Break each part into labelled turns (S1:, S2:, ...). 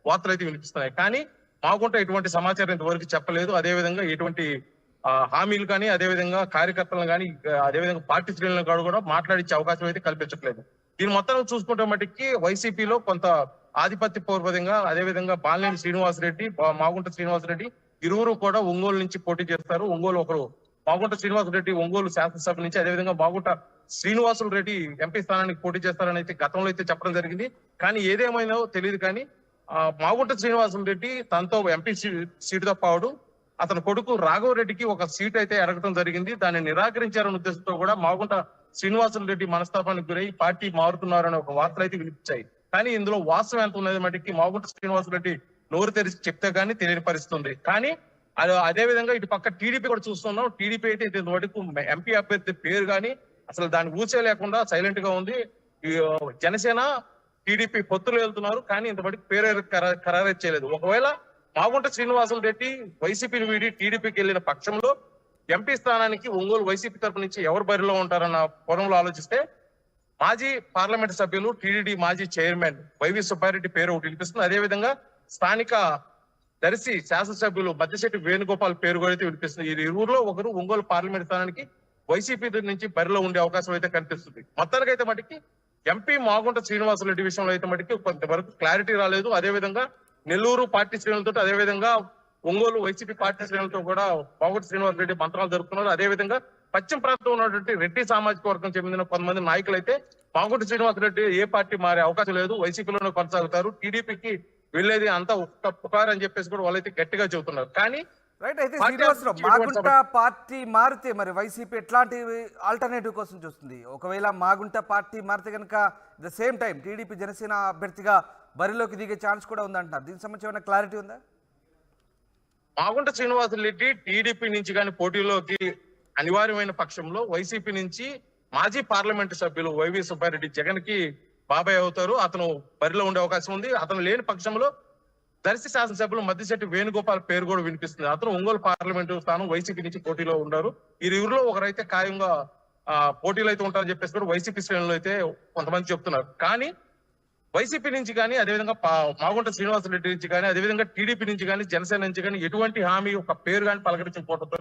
S1: వార్తలు అయితే వినిపిస్తున్నాయి. కానీ మాగుంట ఎటువంటి సమాచారం ఇంతవరకు చెప్పలేదు. అదేవిధంగా ఎటువంటి హామీలు కానీ, అదేవిధంగా కార్యకర్తలను కానీ, అదేవిధంగా పార్టీ శ్రేణులను కూడా మాట్లాడించే అవకాశం అయితే కల్పించట్లేదు. దీని మొత్తం చూసుకుంటే మటుకి వైసీపీలో కొంత ఆధిపత్య పూర్వకంగా, అదేవిధంగా బాలినేని శ్రీనివాసరెడ్డి, మాగుంట శ్రీనివాసరెడ్డి ఇరువురు కూడా ఒంగోలు నుంచి పోటీ చేస్తారు. ఒంగోలు ఒకరు మాగుంట శ్రీనివాసరెడ్డి ఒంగోలు శాసనసభ నుంచి, అదేవిధంగా మాగుంట శ్రీనివాసులు రెడ్డి ఎంపీ స్థానానికి పోటీ చేస్తారని అయితే గతంలో అయితే చెప్పడం జరిగింది. కానీ ఏదేమైనా తెలియదు. కానీ మాగుంట శ్రీనివాసులు రెడ్డి తనతో ఎంపీ సీటుతో పాటు అతని కొడుకు రాఘవరెడ్డికి ఒక సీట్ అయితే అడగడం జరిగింది. దాన్ని నిరాకరించారనే ఉద్దేశంతో కూడా మాగుంట శ్రీనివాసులు రెడ్డి మనస్తాపానికి గురై పార్టీ మారుతున్నారనే ఒక వార్తలు అయితే వినిపించాయి. కానీ ఇందులో వాస్తవం ఎంత ఉన్నది మటుకి మాగుంట శ్రీనివాసులు రెడ్డి నోరు తెరిచి చెప్తే గానీ తెలియని పరిస్థితి ఉంది. కానీ అదే విధంగా ఇటు పక్క టీడీపీ కూడా చూస్తున్నాం. టీడీపీ అయితే ఇంతవరకు ఎంపీ అభ్యర్థి పేరు కానీ అసలు దాన్ని ఊసే లేకుండా సైలెంట్ గా ఉంది. జనసేన టీడీపీ పొత్తులు వెళ్తున్నారు, కానీ ఇంతవరకు పేరు ఖరారు చేయలేదు. ఒకవేళ మాగుంట శ్రీనివాసులు రెడ్డి వైసీపీని వీడి టీడీపీకి వెళ్లిన పక్షంలో ఎంపీ స్థానానికి ఒంగోలు వైసీపీ తరపు నుంచి ఎవరు బరిలో ఉంటారన్న కోణంలో ఆలోచిస్తే మాజీ పార్లమెంట్ సభ్యులు టీడీడీ మాజీ చైర్మన్ వైవి సుబ్బారెడ్డి పేరు ఒకటి వినిపిస్తుంది. అదేవిధంగా స్థానిక దర్శి శాసనసభ్యులు మద్దిశెట్టి వేణుగోపాల్ పేరు కూడా అయితే వినిపిస్తుంది. ఈ ఇరువురులో ఒకరు ఒంగోలు పార్లమెంట్ స్థానానికి వైసీపీ నుంచి బరిలో ఉండే అవకాశం అయితే కనిపిస్తుంది. మొత్తానికైతే మటుకి ఎంపీ మాగుంట శ్రీనివాసరెడ్డి విషయంలో అయితే మటుకి కొంతవరకు క్లారిటీ రాలేదు. అదేవిధంగా నెల్లూరు పార్టీ శ్రేణులతో, అదేవిధంగా ఒంగోలు వైసీపీ పార్టీ శ్రేణులతో కూడా మాగుంట శ్రీనివాసరెడ్డి మంత్రాలు జరుపుతున్నారు. అదేవిధంగా పశ్చిమ ప్రాంతంలో ఉన్నటువంటి రెడ్డి సామాజిక వర్గం చెందిన కొంతమంది నాయకులు అయితే మాగుంట శ్రీనివాసరెడ్డి ఏ పార్టీ మారే అవకాశం లేదు, వైసీపీలోనే కొనసాగుతారు, టీడీపీకి వెళ్లేది అంతా పుకారు అని చెప్పేసి కూడా వాళ్ళైతే గట్టిగా చెబుతున్నారు. కానీ
S2: రైట్, అయితే శ్రీనివాసరావు మాగుంట పార్టీ మారితే మరి వైసీపీ ఎట్లాంటి ఆల్టర్నేటివ్ కోసం చూస్తుంది? ఒకవేళ మాగుంట పార్టీ మారితే కనుక the same time TDP Janasena అభ్యర్థిగా బరిలోకి దిగే ఛాన్స్ కూడా ఉందంటున్నారు. దీనికి సంబంధించి ఏమైనా క్లారిటీ ఉందా?
S1: మాగుంట శ్రీనివాసరెడ్డి టీడీపీ నుంచి కానీ పోటీలోకి అనివార్యమైన పక్షంలో వైసీపీ నుంచి మాజీ పార్లమెంటు సభ్యులు వైవి సుబ్బారెడ్డి జగన్ కి బాబాయ్ అవుతారు. అతను బరిలో ఉండే అవకాశం ఉంది. అతను లేని పక్షంలో దర్శి శాసనసభ్యులు మద్దిశెట్టి వేణుగోపాల్ పేరు కూడా వినిపిస్తుంది. అతను ఒంగోలు పార్లమెంటు స్థానం వైసీపీ నుంచి పోటీలో ఉన్నారు. ఈ ఇరువురులో ఒకరైతే ఖాయంగా పోటీలు అయితే ఉంటారని చెప్పేసి కూడా వైసీపీ శ్రేణులు అయితే కొంతమంది చెప్తున్నారు. కానీ వైసీపీ నుంచి కానీ, అదేవిధంగా మాగుంట శ్రీనివాసరెడ్డి నుంచి కానీ, అదేవిధంగా టీడీపీ నుంచి కానీ, జనసేన నుంచి కానీ ఎటువంటి హామీ ఒక పేరు కానీ పలకరించకపోవడంతో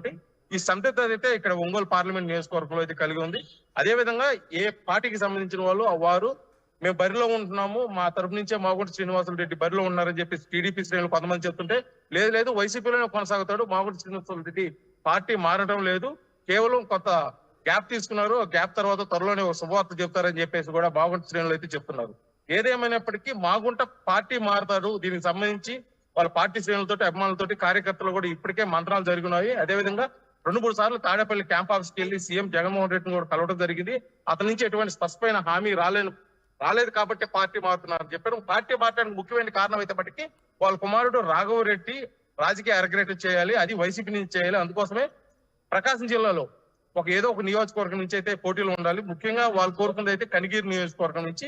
S1: ఈ సందిగ్ధత అయితే ఇక్కడ ఒంగోలు పార్లమెంట్ నియోజకవర్గంలో అయితే కలిగి ఉంది. అదేవిధంగా ఏ పార్టీకి సంబంధించిన వాళ్ళు వారు మేము బరిలో ఉంటున్నాము, మా తరపు నుంచే మాగుంట శ్రీనివాసరెడ్డి బరిలో ఉన్నారని చెప్పి టీడీపీ శ్రేణులు కొంతమంది చెప్తుంటే, లేదు వైసీపీలోనే కొనసాగుతాడు, మాగుంట శ్రీనివాసరెడ్డి పార్టీ మారడం లేదు, కేవలం కొంత గ్యాప్ తీసుకున్నారు, గ్యాప్ తర్వాత త్వరలోనే ఒక శుభవార్త చెప్తారని చెప్పేసి కూడా మాగుంట శ్రేణులు అయితే చెప్తున్నారు. ఏదేమైనప్పటికీ మాగుంట పార్టీ మారుతారు. దీనికి సంబంధించి వాళ్ళ పార్టీ శ్రేణులతో, అభిమానులతో, కార్యకర్తలు కూడా ఇప్పటికే మంత్రాలు జరిగినాయి. అదేవిధంగా 2-3 సార్లు తాడేపల్లి క్యాంప్ ఆఫీస్కి వెళ్లి సీఎం జగన్మోహన్ రెడ్డిని కూడా కలవడం జరిగింది. అతని నుంచి ఎటువంటి స్పష్టమైన హామీ రాలేదు కాబట్టి పార్టీ మారుతున్నారని చెప్పారు. పార్టీ మారడానికి ముఖ్యమైన కారణం అయితే మటుకి వాళ్ళ కుమారుడు రాఘవరెడ్డి రాజకీయ అరగ్రేట్ చేయాలి, అది వైసీపీ నుంచి చేయాలి. అందుకోసమే ప్రకాశం జిల్లాలో ఏదో ఒక నియోజకవర్గం నుంచి అయితే పోటీలు ఉండాలి. ముఖ్యంగా వాళ్ళు కోరుకున్నది అయితే కనిగిరి నియోజకవర్గం నుంచి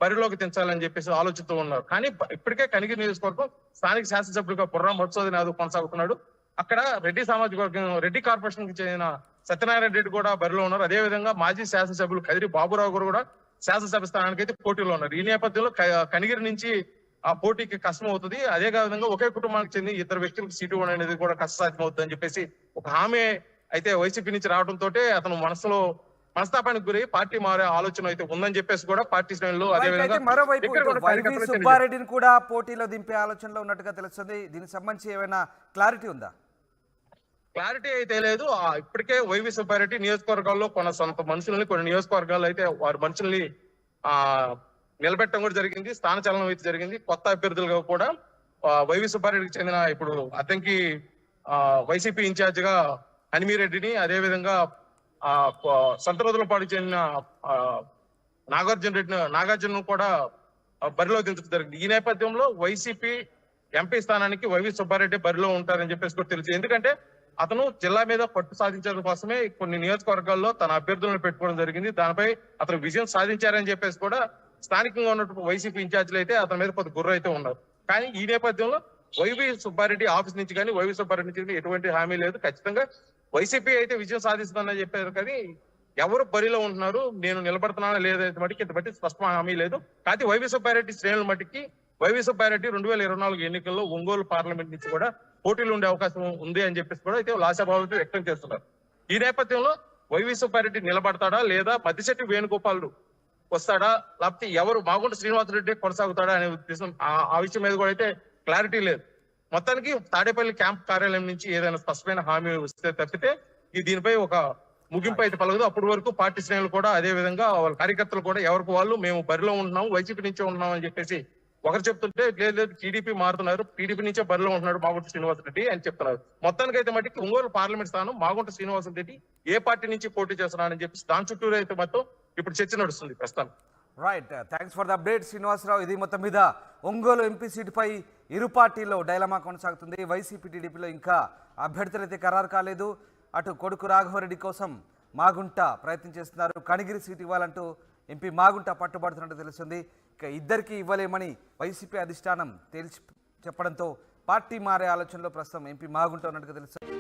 S1: బరిలోకి తెంచాలని చెప్పేసి ఆలోచిస్తూ ఉన్నారు. కానీ ఇప్పటికే కనిగిరి నియోజకవర్గం స్థానిక శాసనసభ్యులుగా బుర్రా మధుసూదన్ యాదవ్ కొనసాగుతున్నాడు. అక్కడ రెడ్డి సామాజిక వర్గం, రెడ్డి కార్పొరేషన్ కి చెందిన సత్యనారాయణ రెడ్డి కూడా బరిలో ఉన్నారు. అదేవిధంగా మాజీ శాసనసభ్యులు కదిరి బాబురావు గారు కూడా శాసనసభ స్థానానికి అయితే పోటీలో ఉన్నారు. ఈ నేపథ్యంలో కనిగిరి నుంచి ఆ పోటీకి కష్టం అవుతుంది. అదే విధంగా ఒకే కుటుంబానికి చెందిన ఇద్దరు వ్యక్తులకు సీటు అనేది కూడా కష్టసాధ్యం అవుతుంది అని చెప్పేసి ఒక హామీ అయితే వైసీపీ నుంచి రావడంతో అతను మనస్తాపానికి గురి పార్టీ మారే ఆలోచన అయితే ఉందని చెప్పేసి కూడా పార్టీ శ్రేణులు, అదేవిధంగా
S2: మరోవైపు సుబ్బారెడ్డిని కూడా పోటీలో దింపే ఆలోచనలో ఉన్నట్టుగా తెలుస్తుంది. దీనికి సంబంధించి ఏమైనా క్లారిటీ ఉందా?
S1: క్లారిటీ అయితే లేదు. ఇప్పటికే వైవి సుబ్బారెడ్డి నియోజకవర్గాల్లో సొంత మనుషుల్ని, కొన్ని నియోజకవర్గాల్లో అయితే వారి మనుషుల్ని నిలబెట్టడం కూడా జరిగింది. స్థాన చలనం అయితే జరిగింది. కొత్త అభ్యర్థులుగా కూడా వైవి సుబ్బారెడ్డికి చెందిన ఇప్పుడు అద్దంకి వైసీపీ ఇన్ఛార్జ్ గా హనిమిరెడ్డిని, అదేవిధంగా సంతరోజులపాటికి చెందిన నాగార్జున కూడా బరిలో దించడం జరిగింది. ఈ నేపథ్యంలో వైసీపీ ఎంపీ స్థానానికి వైవి సుబ్బారెడ్డి బరిలో ఉంటారని చెప్పేసి కూడా తెలుసు. ఎందుకంటే అతను జిల్లా మీద పట్టు సాధించడం కోసమే కొన్ని నియోజకవర్గాల్లో తన అభ్యర్థులను పెట్టుకోవడం జరిగింది. దానిపై అతను విజయం సాధించారని చెప్పేసి కూడా స్థానికంగా ఉన్నటువంటి వైసీపీ ఇన్ఛార్జీలు అయితే అతని మీద కొద్ది గుర్ర అయితే ఉన్నారు. కానీ ఈ నేపథ్యంలో వైవి సుబ్బారెడ్డి ఆఫీస్ నుంచి కానీ, వైవి సుబ్బారెడ్డి నుంచి ఎటువంటి హామీ లేదు. ఖచ్చితంగా వైసీపీ అయితే విజయం సాధిస్తుందని చెప్పారు. కానీ ఎవరు బరిలో ఉంటున్నారు, నేను నిలబడుతున్నానా లేదైతే మటుకి ఇంత బట్టి స్పష్టమైన హామీ లేదు. కానీ వైవి సుబ్బారెడ్డి శ్రేణుల మట్టికి వైవి సుబ్బారెడ్డి 2024 ఎన్నికల్లో ఒంగోలు పార్లమెంట్ నుంచి కూడా పోటీలు ఉండే అవకాశం ఉంది అని చెప్పేసి కూడా అయితే ఆశాభావం వ్యక్తం చేస్తున్నారు. ఈ నేపథ్యంలో వైవి సుబ్బారెడ్డి నిలబడతాడా లేదా మద్దిశెట్టి వేణుగోపాల్ వస్తాడా లేకపోతే ఎవరు మాగుంట శ్రీనివాసరెడ్డి కొనసాగుతాడా అనే ఉద్దేశం ఆ విషయం మీద కూడా అయితే క్లారిటీ లేదు. మొత్తానికి తాడేపల్లి క్యాంప్ కార్యాలయం నుంచి ఏదైనా స్పష్టమైన హామీ వస్తే తప్పితే దీనిపై ఒక ముగింపు అయితే పలగదు. అప్పటి వరకు పార్టీ శ్రేణులు కూడా అదే విధంగా వాళ్ళ కార్యకర్తలు కూడా ఎవరికి వాళ్ళు మేము బరిలో ఉంటున్నాము, వైసీపీ నుంచే ఉంటున్నాం అని చెప్పేసి ఒకరు చెప్తుంటే లేదు టీడీపీ మారుతున్నారు, టీడీపీ నుంచే బరిలో ఉంటున్నాడు మాగుంట శ్రీనివాసరెడ్డి అని చెప్తున్నారు. మొత్తానికి అయితే మట్టికి ఒంగోలు పార్లమెంట్ స్థానం మాగుంట శ్రీనివాసరెడ్డి ఏ పార్టీ నుంచి పోటీ చేస్తున్నారని చెప్పేసి దాని చుట్టూరు అయితే మొత్తం ఇప్పుడు చర్చ నడుస్తుంది ప్రస్తుతం.
S2: Right, thanks for the update Srinivasarao. ఇది మొత్తం మీద ఒంగోలు ఎంపీ సీటుపై ఇరు పార్టీల్లో డైలమా కొనసాగుతుంది. వైసీపీ టీడీపీలో ఇంకా అభ్యర్థులు అయితే ఖరారు కాలేదు. అటు కొడుకు రాఘవరెడ్డి కోసం మాగుంట ప్రయత్నం చేస్తున్నారు. కనిగిరి సీటు ఇవ్వాలంటూ ఎంపీ మాగుంట పట్టుబడుతున్నట్టు తెలుస్తుంది. ఇక ఇద్దరికి ఇవ్వలేమని వైసీపీ అధిష్టానం తేల్చి చెప్పడంతో పార్టీ మారే ఆలోచనలో ప్రస్తుతం ఎంపీ మాగుంట ఉన్నట్టుగా తెలుస్తుంది.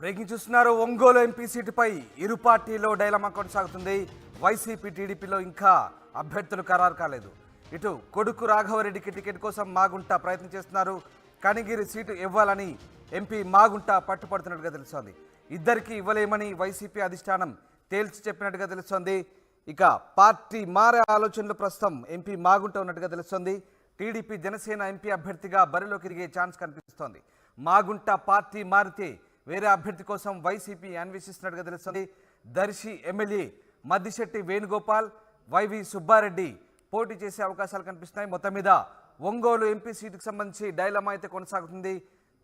S2: బ్రేకింగ్ చూస్తున్నారు. ఒంగోలు ఎంపీ సీటుపై ఇరు పార్టీలో డైలమా కొనసాగుతుంది. వైసీపీ టీడీపీలో ఇంకా అభ్యర్థులు ఖరారు కాలేదు. ఇటు కొడుకు రాఘవరెడ్డికి టికెట్ కోసం మాగుంట ప్రయత్నం చేస్తున్నారు. కనిగిరి సీటు ఇవ్వాలని ఎంపీ మాగుంట పట్టుపడుతున్నట్టుగా తెలుస్తోంది. ఇద్దరికి ఇవ్వలేమని వైసీపీ అధిష్టానం తేల్చి చెప్పినట్టుగా తెలుస్తోంది. ఇక పార్టీ మారే ఆలోచనలు ప్రస్తుతం ఎంపీ మాగుంట ఉన్నట్టుగా తెలుస్తోంది. టీడీపీ జనసేన ఎంపీ అభ్యర్థిగా బరిలోకి తిరిగే ఛాన్స్ కనిపిస్తోంది. మాగుంట పార్టీ మారితే వేరే అభ్యర్థి కోసం వైసీపీ అన్వేషిస్తున్నట్టుగా తెలుస్తుంది. దర్శి ఎమ్మెల్యే మద్దిశెట్టి వేణుగోపాల్, వైవి సుబ్బారెడ్డి పోటీ చేసే అవకాశాలు కనిపిస్తున్నాయి. మొత్తం మీద ఒంగోలు ఎంపీ సీటుకు సంబంధించి డైలమా అయితే కొనసాగుతుంది.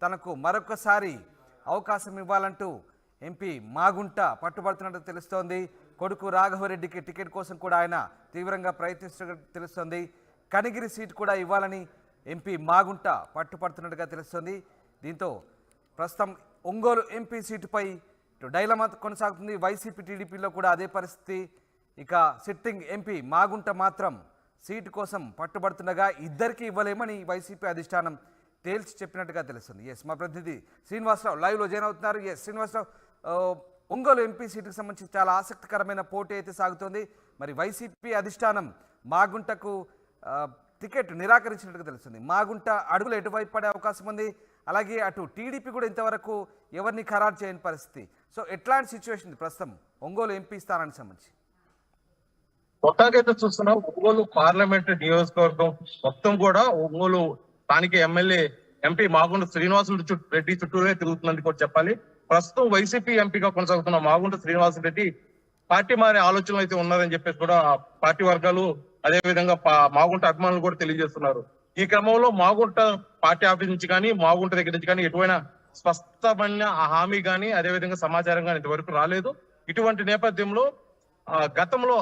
S2: తనకు మరొకసారి అవకాశం ఇవ్వాలంటూ ఎంపీ మాగుంట పట్టుబడుతున్నట్టు తెలుస్తోంది. కొడుకు రాఘవరెడ్డికి టికెట్ కోసం కూడా ఆయన తీవ్రంగా ప్రయత్నిస్తున్నట్టు తెలుస్తోంది. కనిగిరి సీటు కూడా ఇవ్వాలని ఎంపీ మాగుంట పట్టుపడుతున్నట్టుగా తెలుస్తోంది. దీంతో ప్రస్తుతం ఒంగోలు ఎంపీ సీటుపై డైలమా కొనసాగుతుంది. వైసీపీ టీడీపీలో కూడా అదే పరిస్థితి. ఇక సిట్టింగ్ ఎంపీ మాగుంట మాత్రం సీటు కోసం పట్టుబడుతుండగా ఇద్దరికి ఇవ్వలేమని వైసీపీ అధిష్టానం తేల్చి చెప్పినట్టుగా తెలుస్తుంది. ఎస్, మా ప్రతినిధి శ్రీనివాసరావు లైవ్లో జాయిన్ అవుతున్నారు. ఎస్ శ్రీనివాసరావు, ఒంగోలు ఎంపీ సీటుకు సంబంధించి చాలా ఆసక్తికరమైన పోటీ అయితే సాగుతోంది. మరి వైసీపీ అధిష్టానం మాగుంటకు టికెట్ నిరాకరించినట్టుగా తెలుస్తుంది. మాగుంట అడుగులు ఎటువైపు పడే అవకాశం ఉంది. అలాగే అటు టీడీపీ కూడా ఇంతవరకు ఎవరిని ఖరారు చేయని పరిస్థితి. సో ఎట్లాంటి సిచ్యువేషన్ ప్రస్తుతం ఒంగోలు ఎంపీ స్థానానికి సంబంధించి?
S1: మొత్తానికైతే చూస్తున్నాం ఒంగోలు పార్లమెంట్ నియోజకవర్గం మొత్తం కూడా ఒంగోలు స్థానిక ఎమ్మెల్యే ఎంపీ మాగుంట శ్రీనివాసరెడ్డి చుట్టూరే తిరుగుతుందని కూడా చెప్పాలి. ప్రస్తుతం వైసీపీ ఎంపీగా కొనసాగుతున్న మాగుంట శ్రీనివాసరెడ్డి పార్టీ మారే ఆలోచనలు అయితే ఉన్నారని చెప్పేసి కూడా పార్టీ వర్గాలు అదేవిధంగా మాగుంట అభిమానులు కూడా తెలియజేస్తున్నారు. ఈ క్రమంలో మాగుంట పార్టీ ఆఫీస్ నుంచి కానీ మాగుంట దగ్గర నుంచి కానీ ఎటువంటి స్పష్టమైన హామీ కానీ అదేవిధంగా సమాచారం కానీ ఇంతవరకు రాలేదు. ఇటువంటి నేపథ్యంలో గతంలో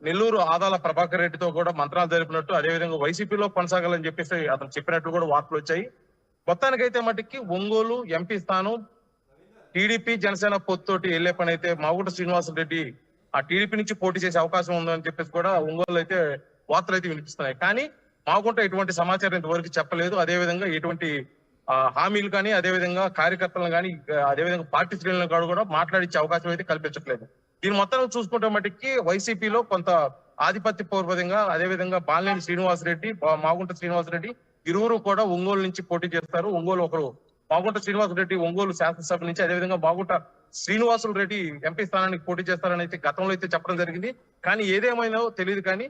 S1: నెల్లూరు ఆదాల ప్రభాకర్ రెడ్డితో కూడా మంత్రాలు జరిపినట్టు అదేవిధంగా వైసీపీలో కొనసాగాలని చెప్పేసి అతను చెప్పినట్లు కూడా వార్తలు వచ్చాయి. మొత్తానికైతే మటుకి ఒంగోలు ఎంపీ స్థానం టీడీపీ జనసేన పొత్తుతోటి వెళ్లే పని అయితే మాగుంట శ్రీనివాసరెడ్డి ఆ టీడీపీ నుంచి పోటీ చేసే అవకాశం ఉందని చెప్పేసి కూడా ఒంగోలు అయితే వార్తలు అయితే వినిపిస్తున్నాయి. కానీ మాగుంట ఎటువంటి సమాచారం ఇంతవరకు చెప్పలేదు. అదేవిధంగా ఎటువంటి హామీలు కానీ అదేవిధంగా కార్యకర్తలను కానీ అదేవిధంగా పార్టీ శ్రేణులను కూడా మాట్లాడించే అవకాశం అయితే కల్పించట్లేదు. దీని మొత్తం చూసుకుంటే మటుకి వైసీపీలో కొంత ఆధిపత్య పూర్వకంగా అదేవిధంగా బాలినేని శ్రీనివాసరెడ్డి మాగుంట శ్రీనివాసరెడ్డి ఇరువురు కూడా ఒంగోలు నుంచి పోటీ చేస్తారు. ఒంగోలు ఒకరు మాగుంట శ్రీనివాసరెడ్డి ఒంగోలు శాసనసభ నుంచి అదేవిధంగా మాగుంట శ్రీనివాసులు రెడ్డి ఎంపీ స్థానానికి పోటీ చేస్తారని అయితే గతంలో అయితే చెప్పడం జరిగింది. కానీ ఏదేమైనా తెలియదు. కానీ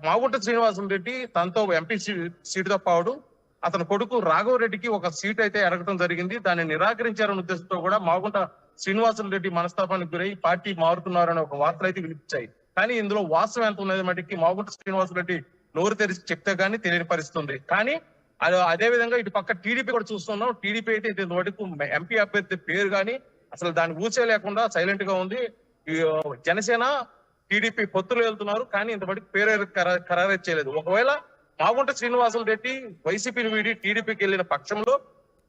S1: మాగుంట శ్రీనివాసులు రెడ్డి తనతో ఎంపీ సీటుతో పాటు అతని కొడుకు రాఘవరెడ్డికి ఒక సీట్ అయితే అడగడం జరిగింది. దాన్ని నిరాకరించారనే ఉద్దేశంతో కూడా మాగుంట శ్రీనివాసులు రెడ్డి మనస్తాపానికి గురై పార్టీ మారుతున్నారని ఒక వార్తలు అయితే వినిపించాయి. కానీ ఇందులో వాస్తవం ఎంత ఉన్నది మటుకి మాగుంట శ్రీనివాసులు రెడ్డి నోరు తెరిచి చెప్తే గానీ తెలియని పరిస్థితి ఉంది. కానీ అదే విధంగా ఇటు పక్క టీడీపీ కూడా చూస్తున్నాం. టీడీపీ అయితే ఇంతవరకు ఎంపీ అభ్యర్థి పేరు కానీ అసలు దాన్ని ఊసే లేకుండా సైలెంట్ గా ఉంది. జనసేన టీడీపీ పొత్తులు వెళ్తున్నారు కానీ ఇంతవరకు పేరు ఖరారు చేయలేదు. ఒకవేళ మాగుంట శ్రీనివాసులు రెడ్డి వైసీపీని వీడి టీడీపీకి వెళ్లిన పక్షంలో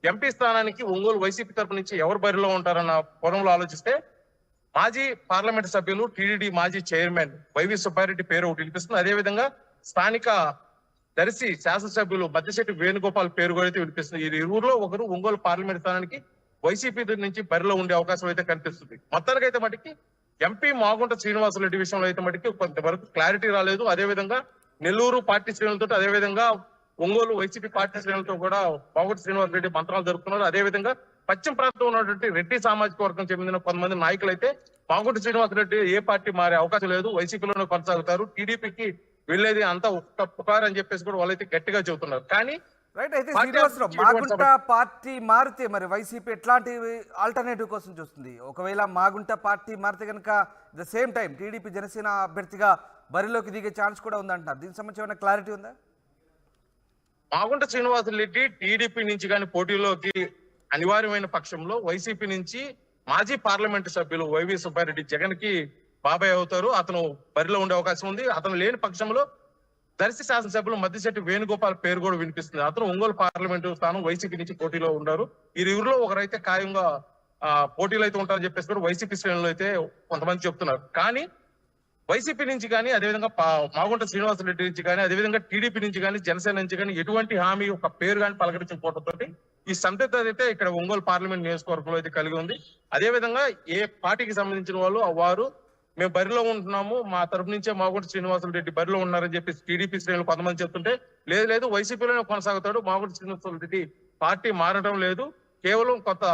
S1: ఎంపీ స్థానానికి ఒంగోలు వైసీపీ తరపు నుంచి ఎవరు బరిలో ఉంటారన్న కోణంలో ఆలోచిస్తే మాజీ పార్లమెంట్ సభ్యులు టీడీడీ మాజీ చైర్మన్ వైవి సుబ్బారెడ్డి పేరు ఒకటి వినిపిస్తుంది. అదేవిధంగా స్థానిక దర్శి శాసనసభ్యులు మద్దిశెట్టి వేణుగోపాల్ పేరు కూడా అయితే వినిపిస్తుంది. ఈ ఇరువురులో ఒకరు ఒంగోలు పార్లమెంట్ స్థానానికి వైసీపీ నుంచి బరిలో ఉండే అవకాశం అయితే కనిపిస్తుంది. మొత్తానికి అయితే మటుకి ఎంపీ మాగుంట శ్రీనివాసరెడ్డి విషయంలో అయితే మటుకి కొంతవరకు క్లారిటీ రాలేదు. అదేవిధంగా నెల్లూరు పార్టీ శ్రేణులతో, అదేవిధంగా ఒంగోలు వైసీపీ పార్టీ శ్రేణులతో కూడా మాగుంట శ్రీనివాసరెడ్డి మంత్రాలు జరుపుతున్నారు. అదేవిధంగా పశ్చిమ ప్రాంతంలో ఉన్నటువంటి రెడ్డి సామాజిక వర్గం చెందిన కొంతమంది నాయకులు అయితే మాగుంట శ్రీనివాసరెడ్డి ఏ పార్టీ మారే అవకాశం లేదు, వైసీపీలోనే కొనసాగుతారు, టీడీపీకి వెళ్లేది అంతా ఒక్క పుకారు అని చెప్పేసి కూడా వాళ్ళైతే గట్టిగా చెబుతున్నారు. కానీ
S2: రైట్, అయితే శ్రీనివాసరావు, మాగుంట పార్టీ మారితే మరి వైసీపీ ఎట్లాంటి ఆల్టర్నేటివ్ కోసం చూస్తుంది? ఒకవేళ మాగుంట పార్టీ మారితే కనుక the same time TDP Janasena అభ్యర్థిగా బరిలోకి దిగే ఛాన్స్ కూడా ఉందంటున్నారు. దీనికి సంబంధించి ఏమైనా క్లారిటీ ఉందా?
S1: మాగుంట శ్రీనివాసరెడ్డి టీడీపీ నుంచి కానీ పోటీలోకి అనివార్యమైన పక్షంలో వైసీపీ నుంచి మాజీ పార్లమెంటు సభ్యులు వైవి సుబ్బారెడ్డి జగన్ కి బాబాయ్ అవుతారు. అతను బరిలో ఉండే అవకాశం ఉంది. అతను లేని పక్షంలో దర్శి శాసనసభ్యులు మద్దిశెట్టి వేణుగోపాల్ పేరు కూడా వినిపిస్తుంది. అతను ఒంగోలు పార్లమెంటు స్థానం వైసీపీ నుంచి పోటీలో ఉన్నారు. ఈ ఇరువురులో ఒకరైతే ఖాయంగా పోటీలో అయితే ఉంటారని చెప్పేసి కూడా వైసీపీ శ్రేణులు అయితే కొంతమంది చెప్తున్నారు. కానీ వైసీపీ నుంచి కానీ, అదేవిధంగా మాగుంట శ్రీనివాసరెడ్డి నుంచి కానీ, అదేవిధంగా టీడీపీ నుంచి కానీ, జనసేన నుంచి కానీ ఎటువంటి హామీ ఒక పేరు కానీ పలకరించకపోవడంతో ఈ సందిగ్ధత అయితే ఇక్కడ ఒంగోలు పార్లమెంట్ నియోజకవర్గంలో అయితే కలిగి ఉంది. అదేవిధంగా ఏ పార్టీకి సంబంధించిన వాళ్ళు వారు మేము బరిలో ఉంటున్నాము, మా తరపు నుంచే మాగుంట శ్రీనివాసరెడ్డి బరిలో ఉన్నారని చెప్పి టీడీపీ శ్రేణులు కొంతమంది చెప్తుంటే, లేదు వైసీపీలోనే కొనసాగుతాడు, మాగుంట శ్రీనివాసరెడ్డి పార్టీ మారడం లేదు, కేవలం కొంత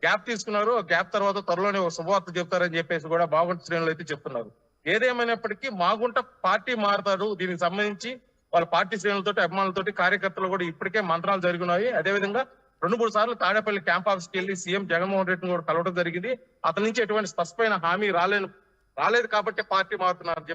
S1: గ్యాప్ తీసుకున్నారు, గ్యాప్ తర్వాత త్వరలోనే ఒక శుభవార్త చెప్తారని చెప్పేసి కూడా మాగుంట శ్రేణులు అయితే చెప్తున్నారు. ఏదేమైనప్పటికీ మాగుంట పార్టీ మారతాడు. దీనికి సంబంధించి వాళ్ళ పార్టీ శ్రేణులతోటి, అభిమానులతోటి, కార్యకర్తలు కూడా ఇప్పటికే మంత్రాలు జరిగినాయి. అదేవిధంగా 2-3 సార్లు తాడేపల్లి క్యాంప్ ఆఫీస్కి వెళ్లి సీఎం జగన్మోహన్ రెడ్డిని కూడా కలవడం జరిగింది. అతని నుంచి ఎటువంటి స్పష్టమైన హామీ రాలేదు కాబట్టి పార్టీ మారుతున్నారు.